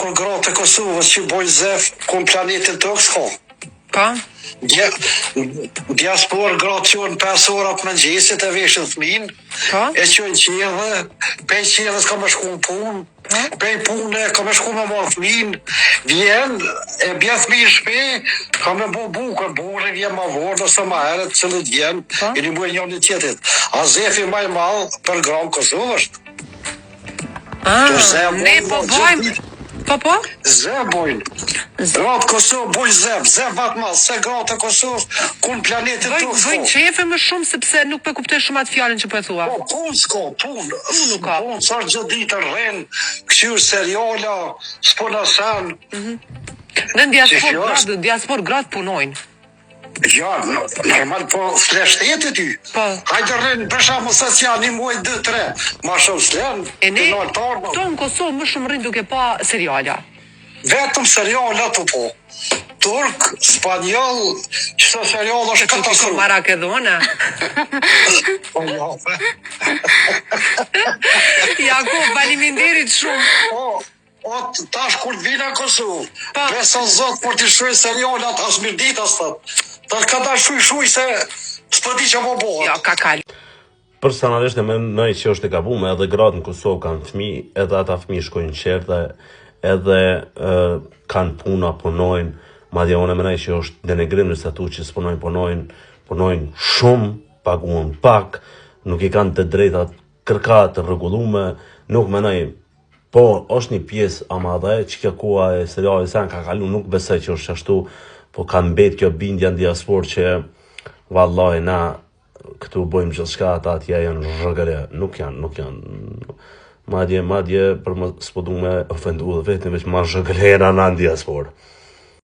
kur gratë e Kosovës që bojnë zef, ku në planetin tokë s'ka. Pa? Diaspor gratë që në 5 orat më mëngjesit e veshën fëmin, e që në qedhe, pej qedhës ka me shku në punë, pej punë ka me shku me marë fëmin, vjen, e bje fëmin shpej, ka me bo bukën, bore vjen ma vorë, ose ma heret cilët vjen, e një bujë një tjetit. A zefi maj malë për gramë Kosovë është. Ne po bojmë. Po? Zë bojnë. Gratë Kosovë bojnë zë vatë malë, se gratë e Kosovë ku në planetin të s'ko. Bojnë qefe më shumë sepse nuk po kuptoj shumë atë fjalën që po e thua. Po, punë s'ko, punë. Nuk ka. Punë, sa gjithë ditë rrenë, këshyrë seriala, s'po në sanë. Në diaspor gratë punojnë. Ja, normal po fleshteti ty. Po. Hajde rrenë, për shamu sa që janë një muaj 2-3. Ma shumë s'lenë. E ne, këto në Kosovë më shumë rrinë duke pa seriala. Vetëm seriala të po. Turk, Spanjol, qësa serial është katastrofë. Që Marakedona. Po, ja. Jakub, faleminderit shumë. O, tash kur vina Kosovë, besa zot për t'i shuj serialat, as mirë dit as thët. Ta ka ta shuj se s'po di që po bohat. Ja, ka kalë. Personalisht e mendoj që është e gabuar, edhe gratë në Kosovë kanë fëmijë, edhe ata fëmijë shkojnë qertë, edhe kanë puna, punojnë, madje unë mendoj që është denegrim nëse atu që s'punojnë, punojnë shumë, paguën pak, nuk i kanë të drejtat kërkat të rregullume, nuk mendoj. Po, është një pjesë ama dhe që kjo koha e serialit sen ka kalu, nuk besoj që është ashtu, po ka mbet kjo bindja në diaspor që vallaj na këtu bojmë gjithë shka, ata atje janë rrëgëre, nuk janë, madje, për më s'po du me ofendu dhe vetëm, veç ma rrëgëre na në diaspor.